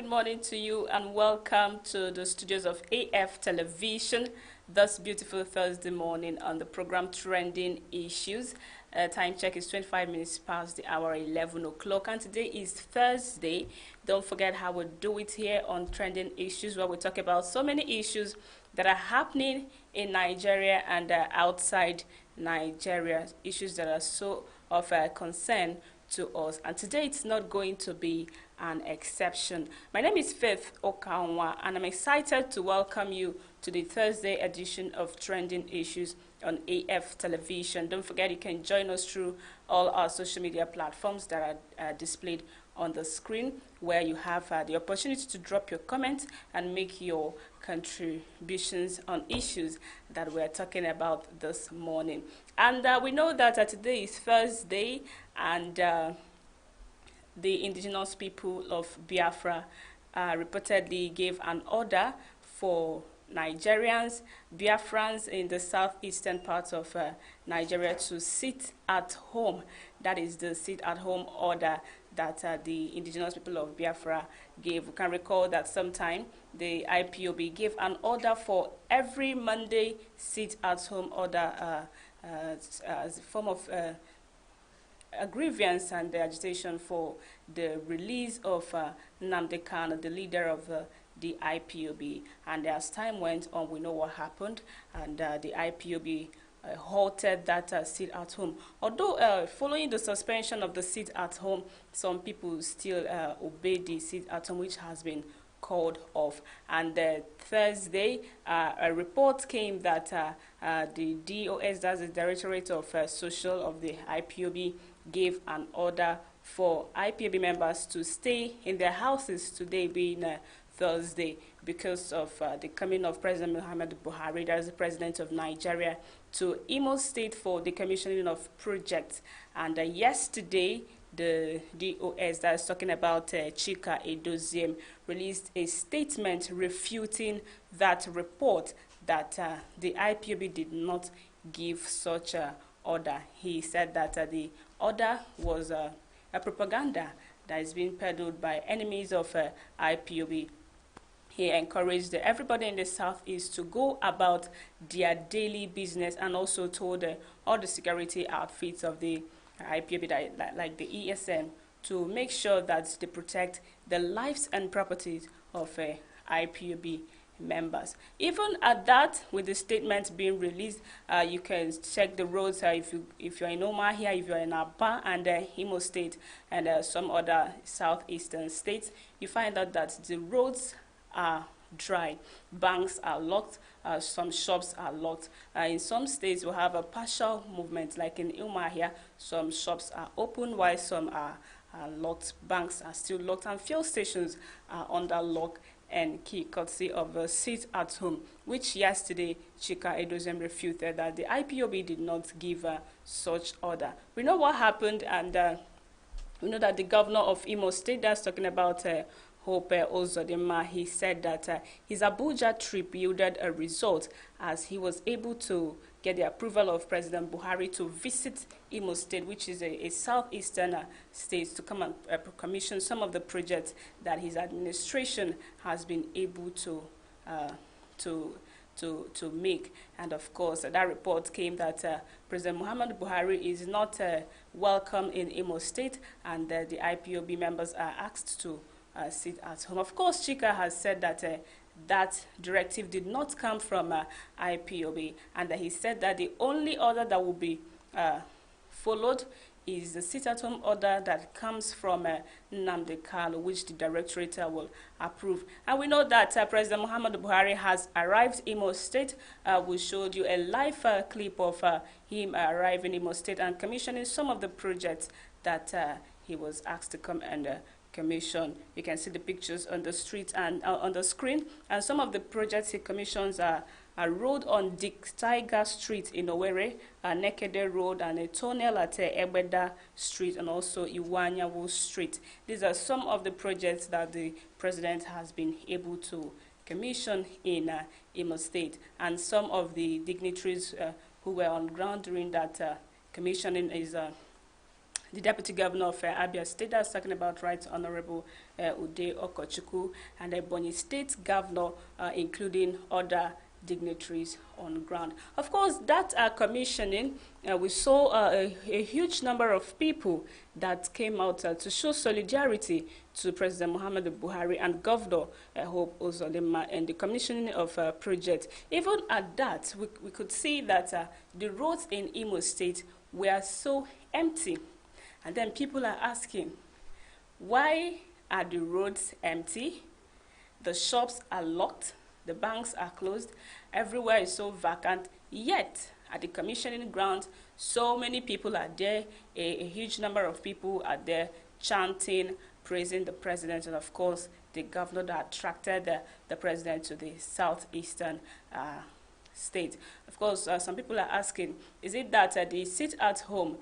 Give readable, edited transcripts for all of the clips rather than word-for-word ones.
morning to you and welcome to the studios of AF Television this beautiful Thursday morning on the program Trending Issues. Time check is 25 minutes past the hour 11 o'clock, and today is Thursday. Don't forget how we do it here on Trending Issues, where we talk about so many issues that are happening in Nigeria and outside Nigeria, issues that are so of concern to us. And today it's not going to be an exception. My name is Faith Okanwa, and I'm excited to welcome you to the Thursday edition of Trending Issues on AF Television. Don't forget you can join us through all our social media platforms that are displayed on the screen, where you have the opportunity to drop your comments and make your contributions on issues that we're talking about this morning. And we know that today is Thursday, and the indigenous people of Biafra reportedly gave an order for Nigerians, Biafrans in the southeastern part of Nigeria to sit at home. That is the sit-at-home order that the indigenous people of Biafra gave. We can recall that sometime the IPOB gave an order for every Monday sit-at-home order as a form of a grievance and the agitation for the release of Nnamdi Kanu, the leader of the IPOB. And as time went on, we know what happened, and the IPOB halted that sit at home. Although following the suspension of the sit at home, some people still obey the sit at home, which has been called off. And Thursday, a report came that the DOS, that's the Directorate of Social of the IPOB, gave an order for IPOB members to stay in their houses today, being Thursday, because of the coming of President Muhammadu Buhari, that is the president of Nigeria, to Imo State for the commissioning of projects. And yesterday, the DOS, that is talking about Chika Edoziem, released a statement refuting that report that the IPOB did not give such an order. He said that the order was a propaganda that is being peddled by enemies of IPOB. He encouraged everybody in the southeast to go about their daily business, and also told all the security outfits of the IPOB, like the ESN, to make sure that they protect the lives and properties of IPOB members. Even at that, with the statement being released, you can check the roads if you're in Omahia, if you're in Aba and Imo State and some other southeastern states, you find out that the roads are dry, banks are locked, some shops are locked. In some states, we have a partial movement, like in Umahia, some shops are open while some are locked, banks are still locked, and fuel stations are under lock and key, courtesy of a sit at home, which yesterday Chika Edoziem refuted that the IPOB did not give such order. We know what happened, and we know that the governor of Imo State, that's talking about Hope Ozodinma, he said that his Abuja trip yielded a result, as he was able to get the approval of President Buhari to visit Imo State, which is a southeastern state, to come and commission some of the projects that his administration has been able to make. And of course, that report came that President Muhammadu Buhari is not welcome in Imo State, and the IPOB members are asked to sit at home. Of course, Chika has said that that directive did not come from IPOB, and he said that the only order that will be followed is the sit-at-home order that comes from Nnamdi Kanu, which the directorate will approve. And we know that President Muhammadu Buhari has arrived in Imo State. We showed you a live clip of him arriving in Imo State and commissioning some of the projects that he was asked to come and commission. You can see the pictures on the street and on the screen, and some of the projects he commissions are a road on Dick Tiger Street in Owerri, a Nekede Road, and a tunnel at Ebeda Street, and also Iwanyawu Street. These are some of the projects that the president has been able to commission in Imo State, and some of the dignitaries who were on ground during that commissioning is the Deputy Governor of Abia State, that's talking about Right Honorable Ude Okochukwu, and the Ebonyi State Governor, including other dignitaries on ground. Of course, that commissioning, we saw a huge number of people that came out to show solidarity to President Muhammadu Buhari and Governor Hope Uzodinma and the commissioning of project. Even at that, we could see that the roads in Imo State were so empty. And then people are asking, why are the roads empty? The shops are locked. The banks are closed. Everywhere is so vacant. Yet, at the commissioning ground, so many people are there. A huge number of people are there chanting, praising the president, and of course, the governor that attracted the president to the southeastern state. Of course, some people are asking, is it that the sit-at-home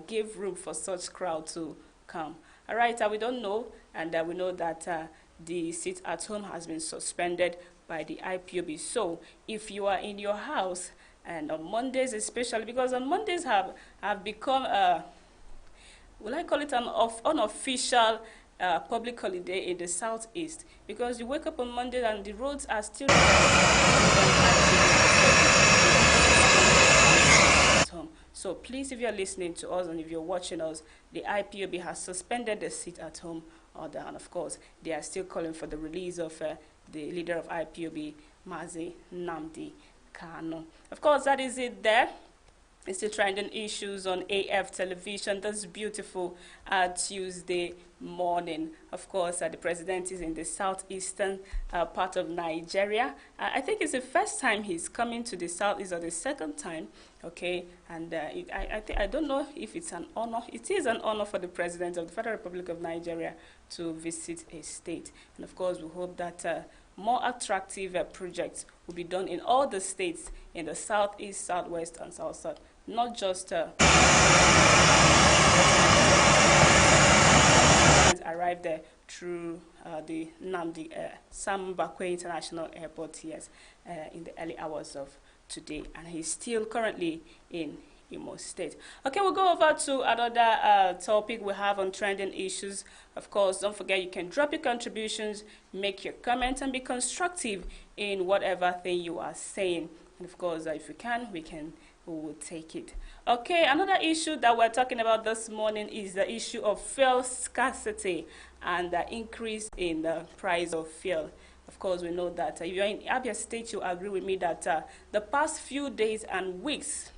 gave room for such crowd to come? All right, we don't know, and we know that the sit-at-home has been suspended by the IPOB. So if you are in your house, and on Mondays especially, because on Mondays have become, will I call it an unofficial public holiday in the southeast, because you wake up on Monday and the roads are still home. So please, if you're listening to us and if you're watching us, the IPOB has suspended the sit-at-home order, and of course they are still calling for the release of the leader of IPOB, Mazi Nnamdi Kanu. Of course, that is it there. It's the trending issues on AF television this beautiful Tuesday morning. Of course, the president is in the southeastern part of Nigeria. I think it's the first time he's coming to the southeast, or the second time, okay? And I don't know if it's an honor. It is an honor for the president of the Federal Republic of Nigeria to visit a state. And of course, we hope that more attractive projects will be done in all the states in the southeast, southwest, and south-south. Not just arrived there through the Nnamdi Sam Mbakwe International Airport, yes, in the early hours of today, and he's still currently in Imo State. Okay, we'll go over to another topic we have on trending issues. Of course, don't forget you can drop your contributions, make your comments, and be constructive in whatever thing you are saying. And of course, if we can, we will take it. Okay, another issue that we're talking about this morning is the issue of fuel scarcity and the increase in the price of fuel. Of course, we know that if you're in Abia State, you agree with me that the past few days and weeks,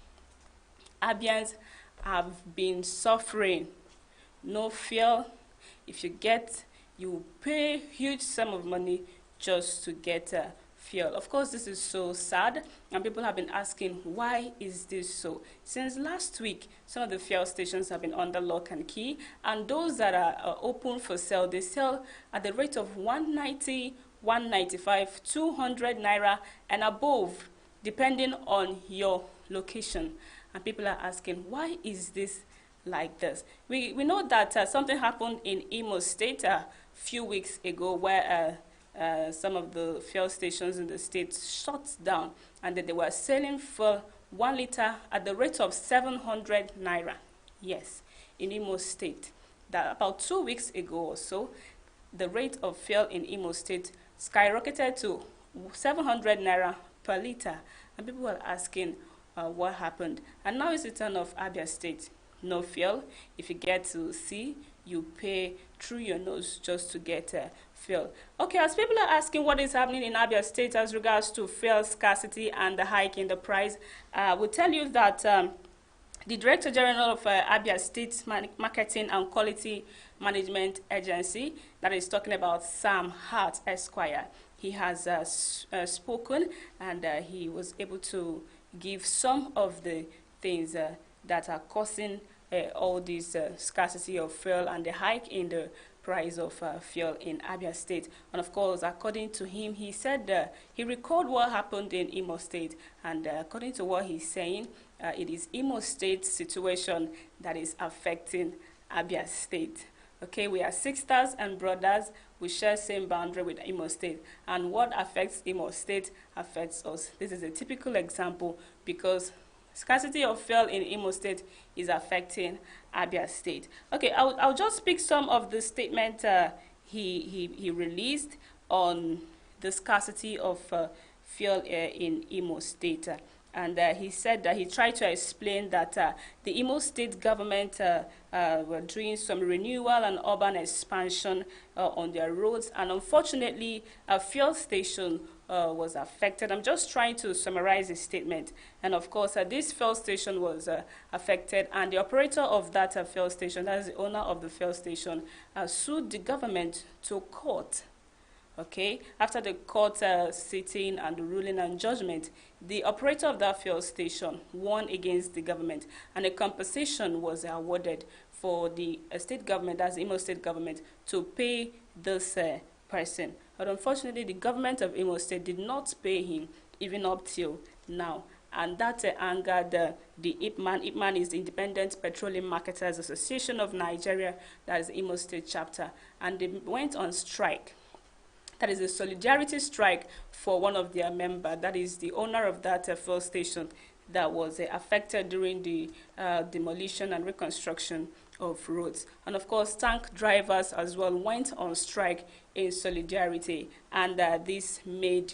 Abians have been suffering. No fuel. If you get, you pay huge sum of money just to get fuel. Of course, this is so sad, and people have been asking, why is this so? Since last week, some of the fuel stations have been under lock and key, and those that are open for sale, they sell at the rate of 190, 195, 200 naira and above, depending on your location. And people are asking, why is this like this? We know that something happened in Imo State a few weeks ago, where some of the fuel stations in the state shut down, and that they were selling for 1 liter at the rate of 700 naira. Yes, in Imo State. That about 2 weeks ago or so, the rate of fuel in Imo State skyrocketed to 700 naira per liter, and people were asking what happened. And now it's the turn of Abia State. No fuel. If you get to see, you pay through your nose just to get fuel. Okay, as people are asking what is happening in Abia State as regards to fuel scarcity and the hike in the price, we'll tell you that the Director General of Abia State Marketing and Quality Management Agency, that is talking about Sam Hart Esquire, he has spoken, and he was able to give some of the things that are causing all this scarcity of fuel and the hike in the price of fuel in Abia State. And of course, according to him, he said he recalled what happened in Imo State, and according to what he's saying, it is Imo State's situation that is affecting Abia State. Okay, we are sisters and brothers. We share same boundary with Imo State, and what affects Imo State affects us. This is a typical example, because Scarcity of fuel in Imo State is affecting Abia State. Okay, I'll just pick some of the statement he released on the scarcity of fuel in Imo State. And he said that he tried to explain that the Imo State government were doing some renewal and urban expansion on their roads, and unfortunately a fuel station was affected. I'm just trying to summarize his statement. And of course this fuel station was affected, and the operator of that fuel station, that is the owner of the fuel station, sued the government to court. Okay, after the court sitting and the ruling and judgment, the operator of that fuel station won against the government, and a compensation was awarded for the state government, that's the Imo State government, to pay this person. But unfortunately, the government of Imo State did not pay him even up till now. And that angered the IPMAN. IPMAN is the Independent Petroleum Marketers Association of Nigeria, that is the Imo State chapter, and they went on strike. That is a solidarity strike for one of their members, that is the owner of that fuel station that was affected during the demolition and reconstruction of roads. And of course, tank drivers as well went on strike in solidarity, and this made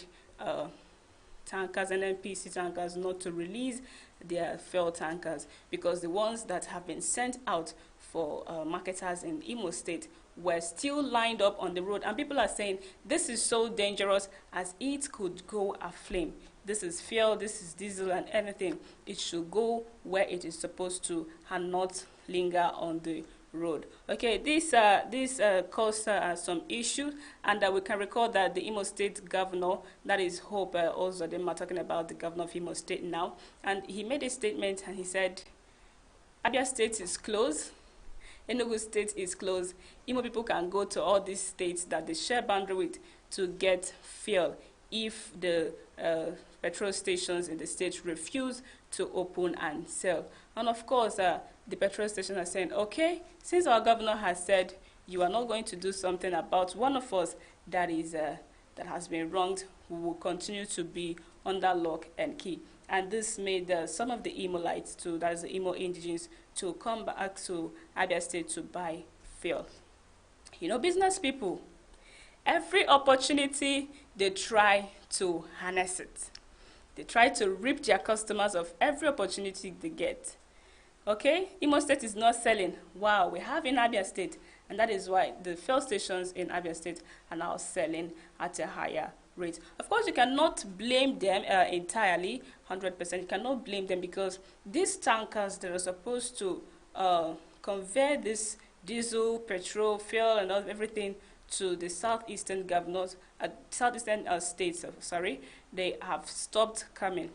tankers and NPC tankers not to release their fuel tankers, because the ones that have been sent out for marketers in Imo State were still lined up on the road, and people are saying this is so dangerous as it could go aflame. This is fuel, this is diesel, and anything, it should go where it is supposed to and not linger on the road. Okay, this caused some issues, and we can recall that the Imo State governor, that is Hope Ozodinma, talking about the governor of Imo State now, and he made a statement and he said, Abia State is closed, Enugu State is closed. Imo people can go to all these states that they share boundary with to get fuel if the petrol stations in the state refuse to open and sell. And of course, the petrol stations are saying, okay, since our governor has said you are not going to do something about one of us that is that has been wronged, we will continue to be under lock and key. And this made some of the Imolites, that is the Imo indigenes, to come back to Abia State to buy fuel. You know, business people, every opportunity they try to harness it. They try to rip their customers of every opportunity they get. Okay, Imo State is not selling. Wow, we have in Abia State, and that is why the fuel stations in Abia State are now selling at a higher rate. Of course, you cannot blame them entirely, 100%. You cannot blame them, because these tankers that are supposed to convey this diesel, petrol, fuel, and everything to the southeastern governors, southeastern states, sorry, they have stopped coming.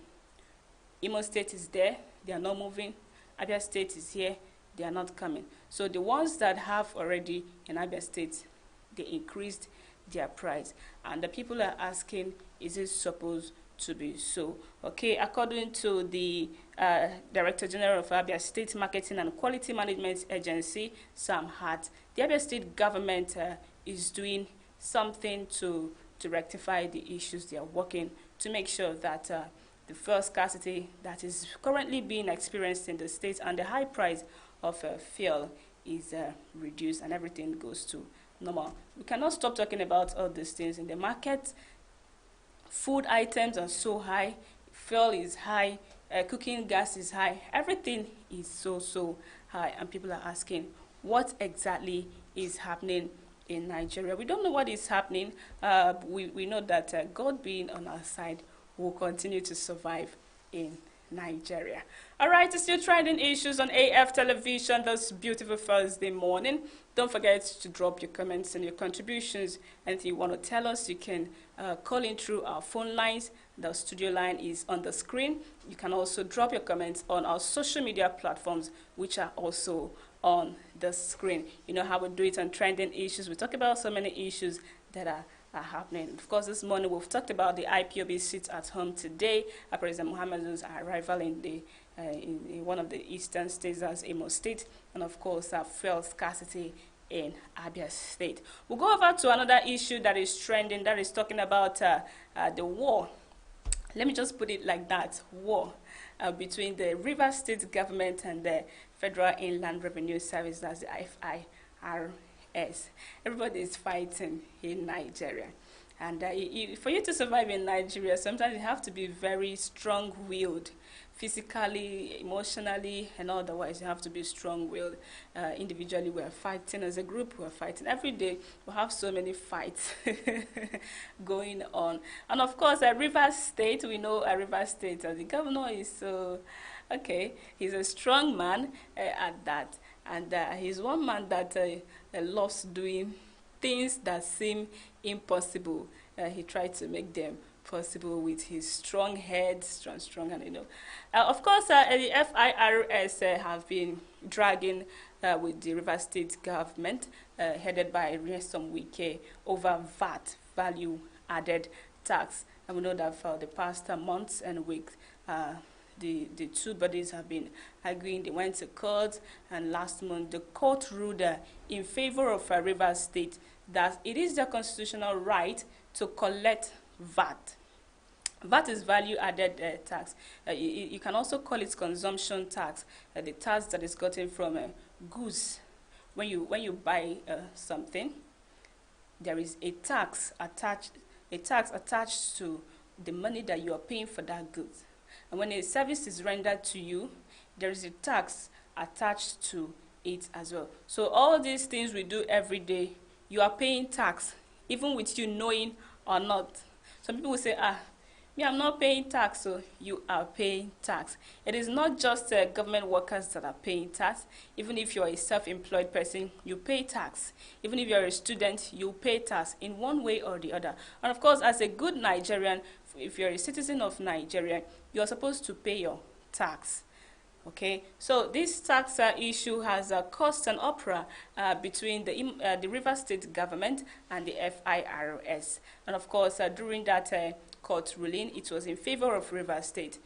Imo State is there, they are not moving. Abia State is here, they are not coming. So the ones that have already in Abia State, they increased their price, and the people are asking, is it supposed to be so? Okay, according to the Director General of Abia State Marketing and Quality Management Agency, Sam Hart, the Abia State government is doing something to rectify the issues. They are working to make sure that the fuel scarcity that is currently being experienced in the state and the high price of fuel is reduced, and everything goes to normal. We cannot stop talking about all these things in the market. Food items are so high, fuel is high, cooking gas is high, everything is so high, and people are asking what exactly is happening in Nigeria. We don't know what is happening. We know that God being on our side, will continue to survive in Nigeria. All right, it's still trending issues on AF television this beautiful Thursday morning. Don't forget to drop your comments and your contributions. Anything you want to tell us, you can call in through our phone lines. The studio line is on the screen. You can also drop your comments on our social media platforms, which are also on the screen. You know how we do it on trending issues. We talk about so many issues that are happening. Of course, this morning we've talked about the IPOB sit at home today. President Muhammad's arrival in the in one of the eastern states, as Imo State, and of course fuel scarcity in Abia State. We'll go over to another issue that is trending, that is talking about the war. Let me just put it like that, war. between the Rivers State government and the Federal Inland Revenue Service, that's the FIRS. Everybody is fighting in Nigeria. And for you to survive in Nigeria, sometimes you have to be very strong-willed, physically, emotionally, and otherwise. You have to be strong-willed. Individually, we are fighting. As a group, we are fighting. Every day, we have so many fights going on. And of course, Rivers State, we know Rivers State, the governor is so, okay, he's a strong man at that. And he's one man that loves doing things that seem impossible. He tried to make them possible with his strong head, strong, and of course, the FIRS have been dragging with the River State government, headed by Nyesom Wike, over VAT, value added tax. And we know that for the past months and weeks, the two bodies have been arguing. They went to court, and last month the court ruled in favor of Rivers State that it is their constitutional right to collect VAT. VAT is value-added tax. You can also call it consumption tax, the tax that is gotten from goods. When you buy something, there is a tax attached to the money that you are paying for that goods. And when a service is rendered to you, there is a tax attached to it as well. So all these things we do every day, you are paying tax, even with you knowing or not. Some people will say, me, I'm not paying tax, so you are paying tax. It is not just government workers that are paying tax. Even if you're a self-employed person, you pay tax. Even if you're a student, you pay tax in one way or the other. And of course, as a good Nigerian, if you're a citizen of Nigeria, you're supposed to pay your tax. Okay, so this tax issue has caused an uproar between the River State government and the FIRS. And of course, during that court ruling, it was in favor of River State,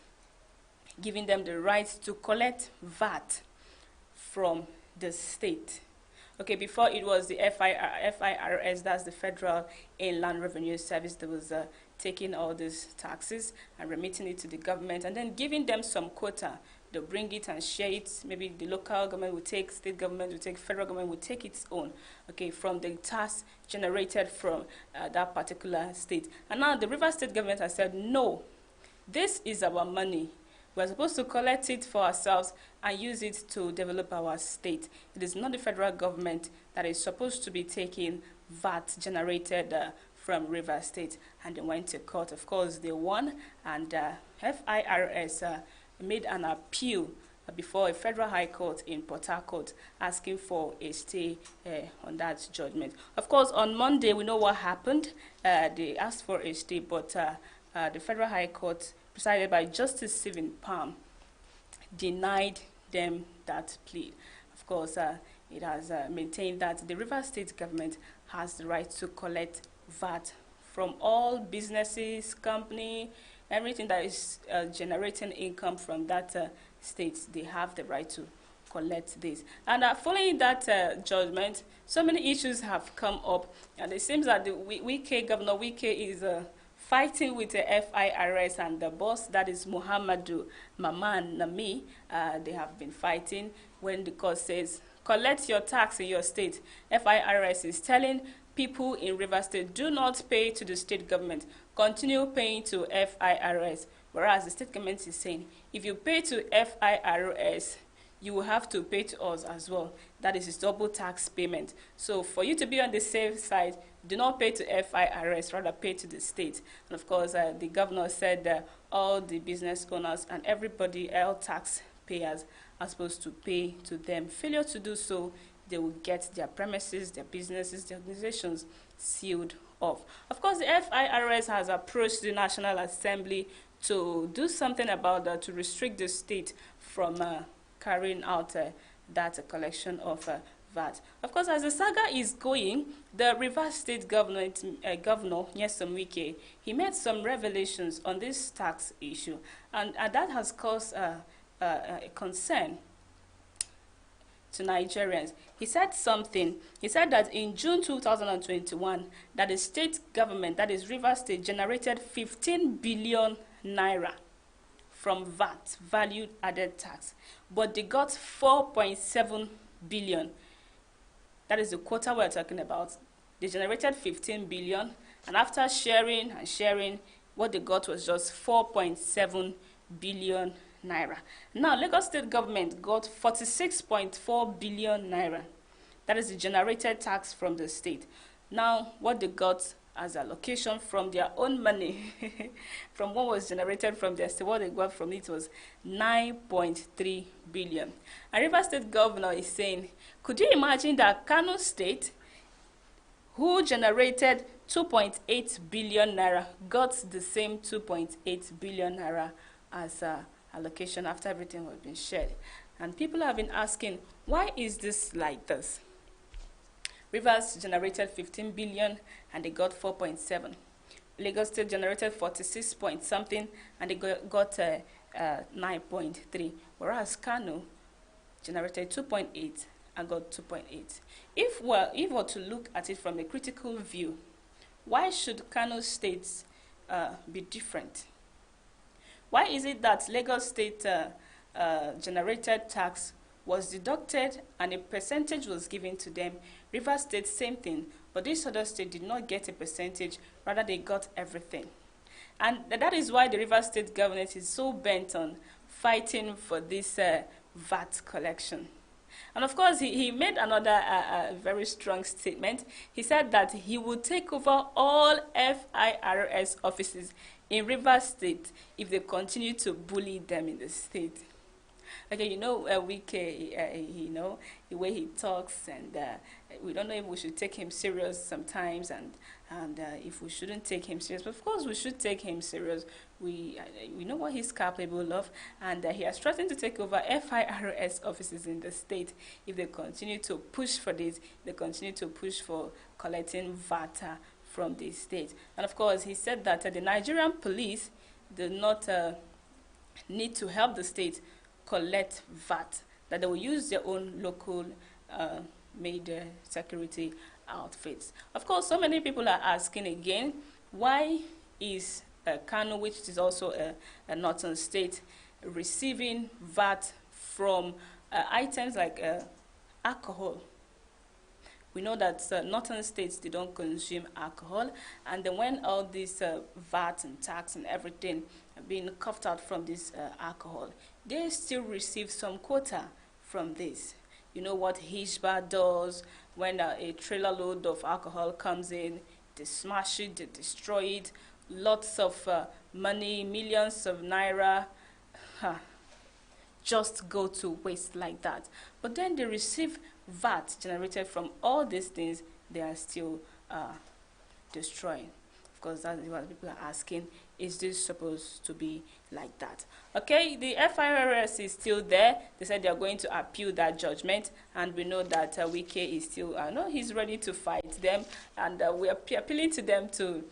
giving them the right to collect VAT from the state. Okay, before it was the FIRS, that's the Federal Inland Revenue Service, that was taking all these taxes and remitting it to the government, and then giving them some quota. They'll bring it and share it. Maybe the local government will take, state government will take, federal government will take its own, okay, from the tax generated from that particular state. And now the River State government has said, no, this is our money. We're supposed to collect it for ourselves and use it to develop our state. It is not the federal government that is supposed to be taking VAT generated from River State. And they went to court. Of course, they won, and FIRS made an appeal before a federal high court in Port Harcourt, asking for a stay on that judgment. Of course, on Monday, we know what happened. They asked for a stay, but the federal high court, presided by Justice Stephen Palm, denied them that plea. Of course, it has maintained that the River State government has the right to collect VAT from all businesses, company, everything that is generating income from that state. They have the right to collect this. And following that judgment, so many issues have come up, and it seems that the Governor Wike is fighting with the FIRS and the boss, that is Muhammadu Maman Nami. They have been fighting when the court says, collect your tax in your state. FIRS is telling people in River State, do not pay to the state government. Continue paying to FIRS. Whereas the state government is saying, if you pay to FIRS, you will have to pay to us as well. That is double tax payment. So for you to be on the safe side, do not pay to FIRS, rather pay to the state. And of course, the governor said that all the business owners and everybody, all taxpayers, are supposed to pay to them. Failure to do so, they will get their premises, their businesses, their organizations sealed off. Of course, the FIRS has approached the National Assembly to do something about that, to restrict the state from carrying out that collection of VAT. Of course, as the saga is going, the River State Governor Nyesom Wike, he made some revelations on this tax issue, and that has caused a concern to Nigerians. He said something. He said that in June 2021, that the state government, that is River State, generated 15 billion naira from VAT, value added tax, but they got 4.7 billion. That is the quota we're talking about. They generated 15 billion, and after sharing and sharing, what they got was just 4.7 billion naira. Now, Lagos State government got 46.4 billion naira. That is the generated tax from the state. Now, what they got as allocation from their own money, from what was generated from their state, what they got from it was 9.3 billion. And River State governor is saying, could you imagine that Kano State, who generated 2.8 billion naira, got the same 2.8 billion naira as allocation after everything was been shared? And people have been asking, why is this like this? Rivers generated 15 billion and they got 4.7. Lagos State generated 46 point something and they got 9.3. Whereas Kano generated 2.8 and got 2.8. If we're to look at it from a critical view, why should Kano states be different? Why is it that Lagos State generated tax was deducted and a percentage was given to them? Rivers State, same thing, but this other state did not get a percentage, rather they got everything. And that is why the Rivers State government is so bent on fighting for this VAT collection. And of course, he made another very strong statement. He said that he would take over all FIRS offices in Rivers State if they continue to bully them in the state. Okay, you know, Wike, you know, the way he talks, and we don't know if we should take him serious sometimes, and if we shouldn't take him serious. But of course, we should take him serious. We know what he's capable of, and he has threatened to take over FIRS offices in the state if they continue to push for this. They continue to push for collecting VAT from the state. And of course, he said that the Nigerian police do not need to help the state collect VAT, that they will use their own local made security outfits. Of course, so many people are asking again, why is Kano, which is also a northern state, receiving VAT from items like alcohol? We know that northern states, they don't consume alcohol, and then when all this VAT and tax and everything are being coughed out from this alcohol, they still receive some quota from this. You know what Hishba does when a trailer load of alcohol comes in, they smash it, they destroy it, lots of money, millions of naira, just go to waste like that. But then they receive VAT generated from all these things they are still destroying. Of course, that's what people are asking, is this supposed to be like that? Okay, the FIRS is still there. They said they are going to appeal that judgment, and we know that Wike is still, no, he's ready to fight them, and we are appealing to them to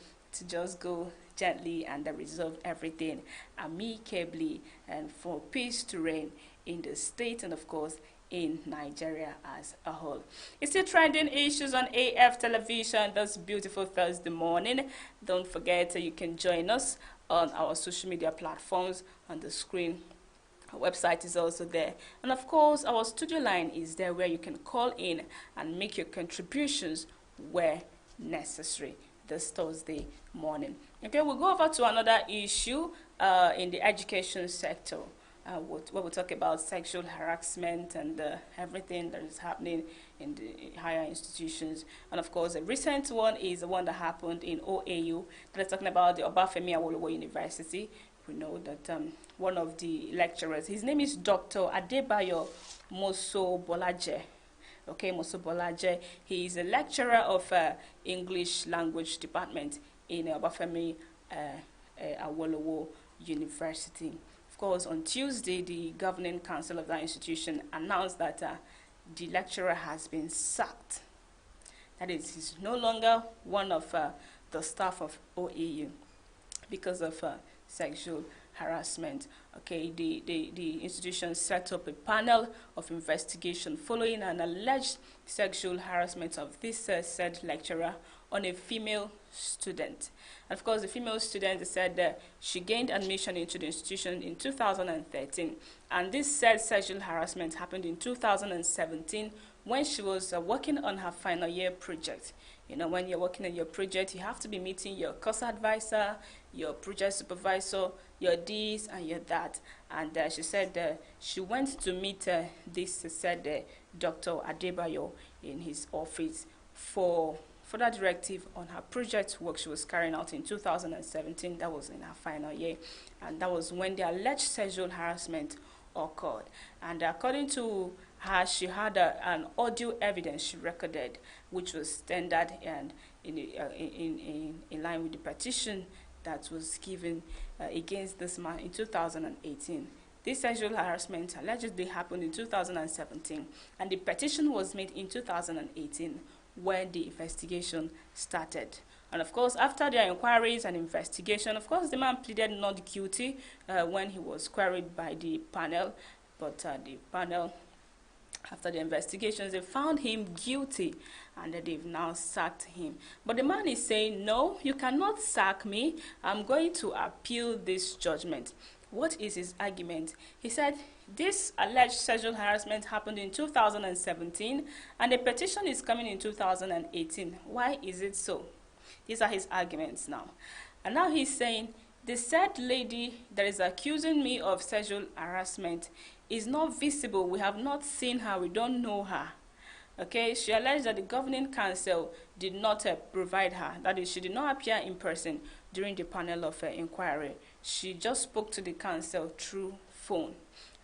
just go gently and resolve everything amicably, and for peace to reign in the state and of course in Nigeria as a whole. It's still trending issues on AF television this beautiful Thursday morning. Don't forget you can join us on our social media platforms on the screen. Our website is also there, and of course our studio line is there where you can call in and make your contributions where necessary this Thursday morning. Okay, we'll go over to another issue in the education sector. Where we'll talk about sexual harassment and everything that is happening in the higher institutions. And of course, a recent one is the one that happened in OAU. That is talking about the Obafemi Awolowo University. We know that one of the lecturers, his name is Dr. Adebayo Mosobolaje. Okay, Mosobolaje. He is a lecturer of English language department in Obafemi Awolowo University. Of course, on Tuesday, the governing council of that institution announced that the lecturer has been sacked. That is, he's no longer one of the staff of OAU because of sexual harassment. Okay, the institution set up a panel of investigation following an alleged sexual harassment of this said lecturer on a female student. And of course, the female student said that she gained admission into the institution in 2013, and this said sexual harassment happened in 2017 when she was working on her final year project. You know, when you're working on your project, you have to be meeting your course advisor, your project supervisor, your this and your that. And she said she went to meet Dr. Adebayo in his office for further directive on her project work she was carrying out in 2017. That was in her final year, and that was when the alleged sexual harassment occurred. And according to her, she had an audio evidence she recorded, which was tendered and in line with the petition that was given against this man in 2018. This sexual harassment allegedly happened in 2017, and the petition was made in 2018 when the investigation started. And of course, after their inquiries and investigation, of course, the man pleaded not guilty when he was queried by the panel, but the panel, after the investigations, they found him guilty, and they've now sacked him. But the man is saying, no, you cannot sack me. I'm going to appeal this judgment. What is his argument? He said, this alleged sexual harassment happened in 2017, and the petition is coming in 2018. Why is it so? These are his arguments now. And now he's saying, the said lady that is accusing me of sexual harassment is not visible. We have not seen her. We don't know her. Okay, she alleged that the governing council did not provide her. That is, she did not appear in person during the panel of inquiry. She just spoke to the council through phone.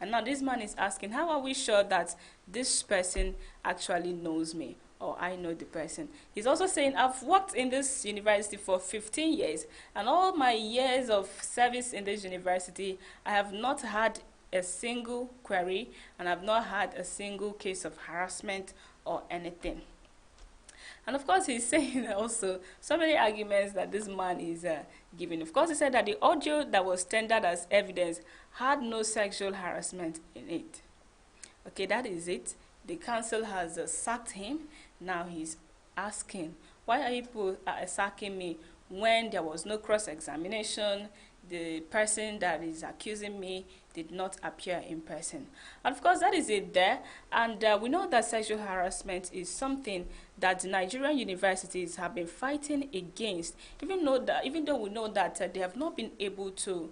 And now this man is asking, how are we sure that this person actually knows me, or I know the person? He's also saying, I've worked in this university for 15 years, and all my years of service in this university, I have not had a single query, and I've not had a single case of harassment or anything. And of course, he's saying also so many arguments that this man is giving. Of course, he said that the audio that was tendered as evidence had no sexual harassment in it. Okay, that is it. The council has sacked him. Now he's asking, why are you sacking me when there was no cross-examination? The person that is accusing me did not appear in person. And of course, that is it there. And we know that sexual harassment is something that the Nigerian universities have been fighting against, even though we know that they have not been able to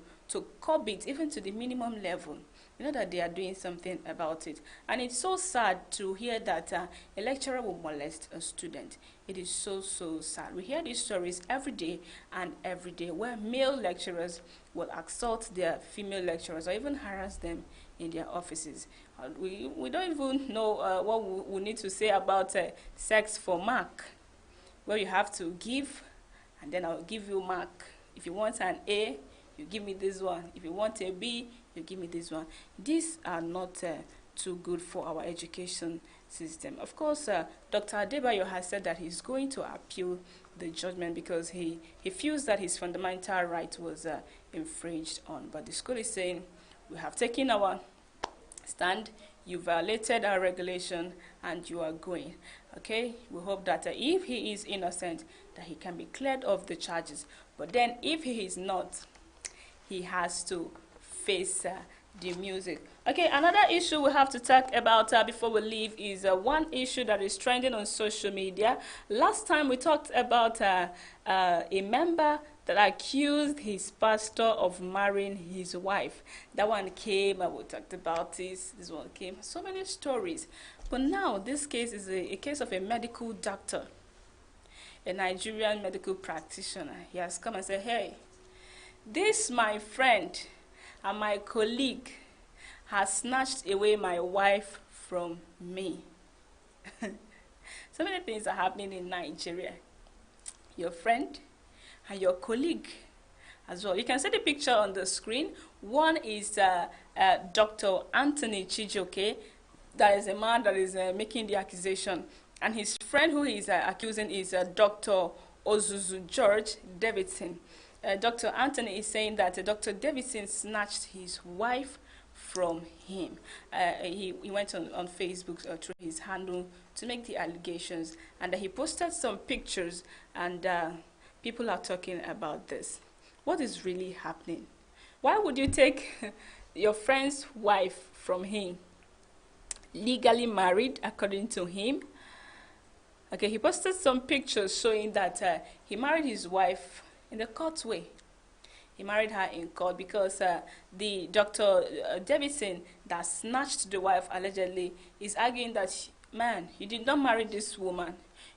curb it even to the minimum level. You know that they are doing something about it. And it's so sad to hear that a lecturer will molest a student. It is so, so sad. We hear these stories every day and every day where male lecturers will assault their female lecturers or even harass them in their offices. We don't even know what we need to say about sex for mark, where you have to give, and then I'll give you mark. If you want an A, you give me this one. If you want a B, you give me this one. These are not too good for our education system. Of course, Dr. Adebayo has said that he's going to appeal the judgment because he feels that his fundamental right was infringed on. But the school is saying, we have taken our stand, you violated our regulation, and you are going. Okay, we hope that if he is innocent, that he can be cleared of the charges. But then if he is not, he has to face the music. Okay, another issue we have to talk about before we leave is one issue that is trending on social media. Last time we talked about a member that accused his pastor of marrying his wife. That one came, we talked about this one came, so many stories. But now this case is a case of a medical doctor, a Nigerian medical practitioner. He has come and said, hey, this my friend and my colleague has snatched away my wife from me. So many things are happening in Nigeria. Your friend and your colleague as well. You can see the picture on the screen. One is Dr. Anthony Chijoke. That is a man that is making the accusation. And his friend who he is accusing is Dr. Ozuzu George Davidson. Dr. Anthony is saying that Dr. Davidson snatched his wife from him. He went on Facebook through his handle to make the allegations, and he posted some pictures, and people are talking about this. What is really happening? Why would you take your friend's wife from him? Legally married, according to him. Okay, he posted some pictures showing that he married his wife in the court way. He married her in court because the Dr. Davidson that snatched the wife allegedly is arguing that, man, you did not marry this woman.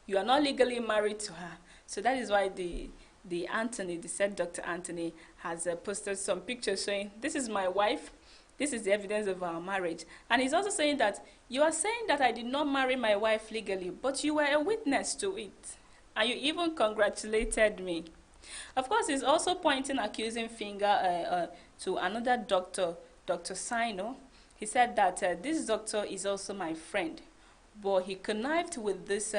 You are not legally married to her. So that is why the said Dr. Anthony has posted some pictures showing, this is my wife. This is the evidence of our marriage. And he's also saying that, you are saying that I did not marry my wife legally, but you were a witness to it. And you even congratulated me. Of course, he's also pointing accusing finger to another doctor, Dr. Sino. He said that this doctor is also my friend, but he connived with this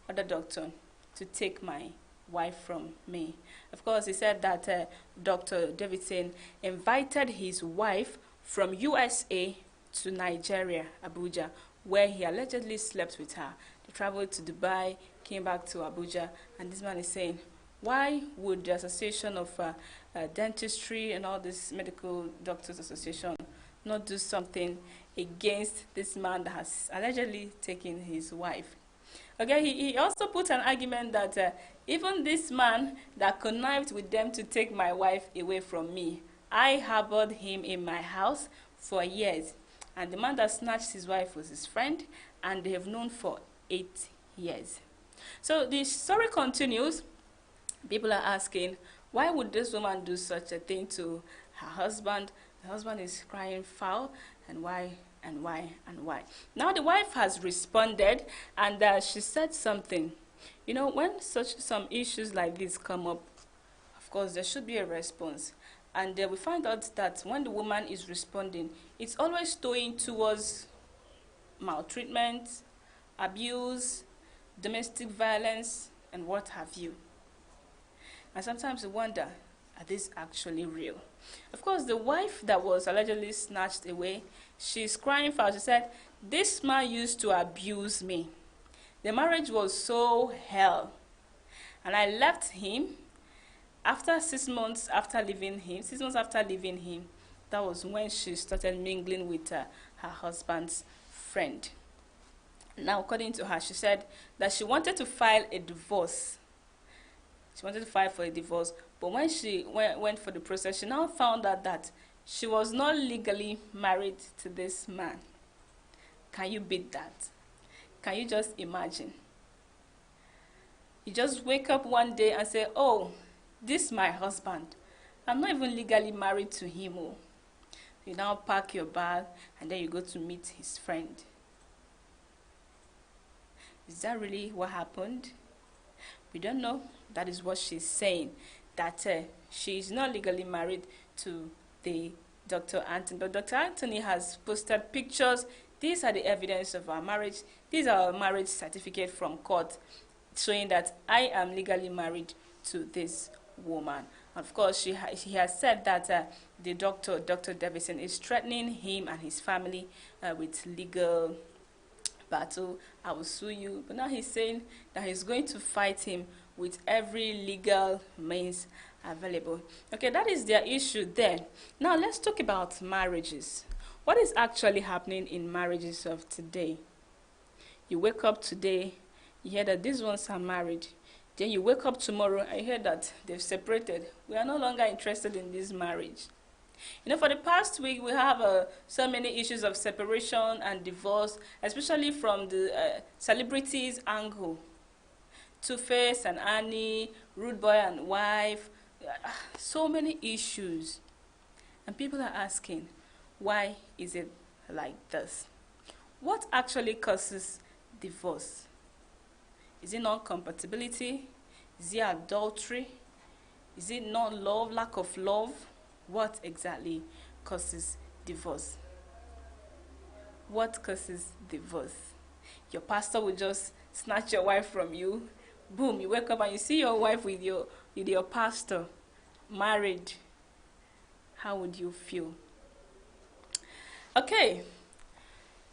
other doctor to take my wife from me. Of course, he said that Dr. Davidson invited his wife from USA to Nigeria, Abuja, where he allegedly slept with her. They traveled to Dubai, came back to Abuja, and this man is saying, why would the Association of Dentistry and all this Medical Doctors Association not do something against this man that has allegedly taken his wife? Okay, he also put an argument that even this man that connived with them to take my wife away from me, I harbored him in my house for years. And the man that snatched his wife was his friend, and they have known for 8 years. So the story continues. People are asking, why would this woman do such a thing to her husband? The husband is crying foul, and why, and why, and why? Now the wife has responded, and she said something. You know, when some issues like this come up, of course, there should be a response. And we find out that when the woman is responding, it's always towing towards maltreatment, abuse, domestic violence, and what have you. And sometimes you wonder, are these actually real? Of course, the wife that was allegedly snatched away, she's crying foul. She said, this man used to abuse me. The marriage was so hell. And I left him. After 6 months after leaving him, that was when she started mingling with her husband's friend. Now, according to her, she said that she wanted to file a divorce. She wanted to file for a divorce, but when she went for the process, she now found out that she was not legally married to this man. Can you beat that? Can you just imagine? You just wake up one day and say, oh, this is my husband. I'm not even legally married to him. Oh. You now pack your bag and then you go to meet his friend. Is that really what happened? We don't know. That is what she's saying, that she is not legally married to the Dr. Anthony. But Dr. Anthony has posted pictures. These are the evidence of our marriage. These are our marriage certificate from court showing that I am legally married to this woman. Of course, he has said that the Dr. Davidson is threatening him and his family with legal battle. I will sue you. But now he's saying that he's going to fight him with every legal means available. Okay, that is their issue there. Now let's talk about marriages. What is actually happening in marriages of today? You wake up today, you hear that these ones are married. Then you wake up tomorrow and you hear that they've separated. We are no longer interested in this marriage. You know, for the past week, we have so many issues of separation and divorce, especially from the celebrities' angle. Two-Face and Annie, Rude Boy and Wife, so many issues. And people are asking, why is it like this? What actually causes divorce? Is it non-compatibility? Is it adultery? Is it not love, lack of love? What exactly causes divorce? What causes divorce? Your pastor will just snatch your wife from you. Boom, you wake up and you see your wife with your pastor, married. How would you feel? Okay,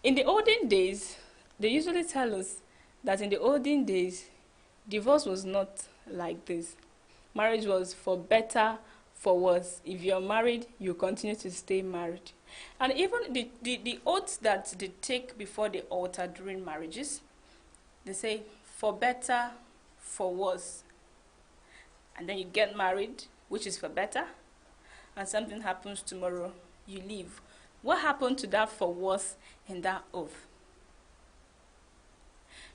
in the olden days, they usually tell us that in the olden days, divorce was not like this. Marriage was for better, for worse. If you're married, you continue to stay married. And even the oaths that they take before the altar during marriages, they say for better, for worse. And then you get married, which is for better, and something happens tomorrow, you leave. What happened to that for worse in that oath?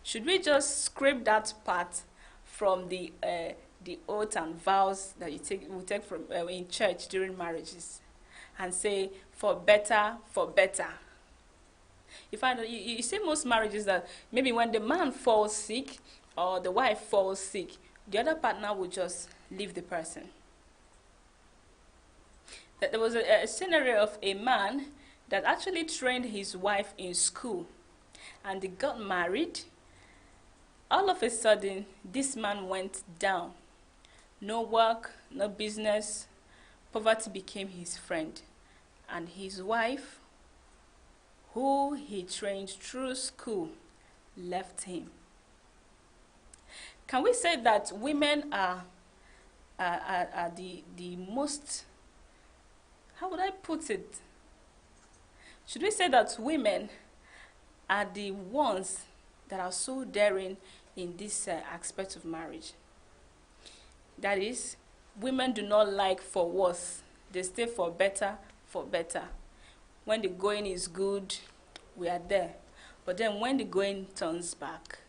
Should we just scrape that part from the oath and vows that we take from in church during marriages, and say for better, for better? You find that you see most marriages that maybe when the man falls sick or the wife falls sick, the other partner will just leave the person. That there was a scenario of a man that actually trained his wife in school, and they got married. All of a sudden, this man went down. No work, no business. Poverty became his friend. And his wife, who he trained through school, left him. Can we say that women are the most, how would I put it? Should we say that women are the ones that are so daring in this aspect of marriage? That is, women do not like for worse. They stay for better, for better. When the going is good, we are there. But then when the going turns back,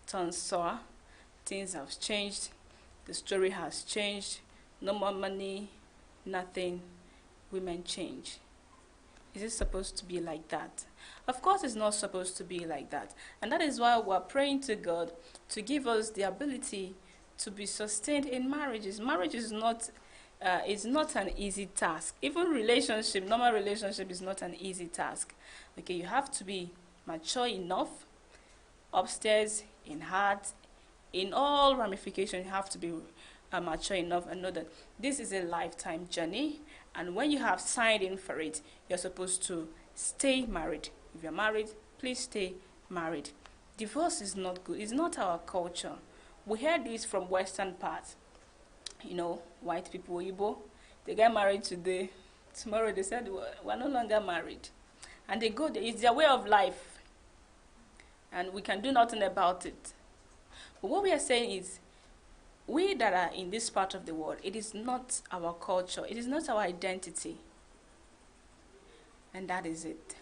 turns sour, things have changed, the story has changed, no more money, nothing, women change. Is it supposed to be like that? Of course it's not supposed to be like that. And that is why we're praying to God to give us the ability to be sustained in marriages. Marriage is not an easy task. Even relationship, normal relationship is not an easy task. Okay, you have to be mature enough, upstairs, in heart, in all ramifications, you have to be mature enough and know that this is a lifetime journey. And when you have signed in for it, you're supposed to stay married. If you're married, please stay married. Divorce is not good. It's not our culture. We heard this from Western parts. You know, white people, Igbo, they get married today. Tomorrow they said, we're no longer married. And they go there. It's their way of life. And we can do nothing about it. But what we are saying is, we that are in this part of the world, it is not our culture. It is not our identity. And that is it.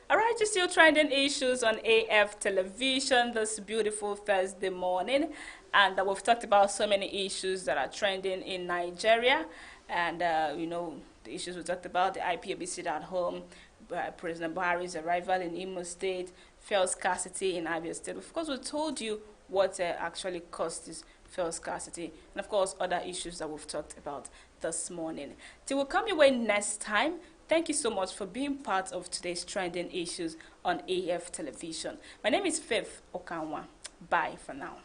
All right, you're still trending issues on AF television this beautiful Thursday morning. And we've talked about so many issues that are trending in Nigeria. And, you know, the issues we talked about, the IPOB sit at home, President Buhari's arrival in Imo State, fuel scarcity in Abia State. Of course, we told you what actually caused this fuel scarcity, and of course other issues that we've talked about this morning. Till we come your way next time, thank you so much for being part of today's trending issues on AF television. My name is Faith Okanwa. Bye for now.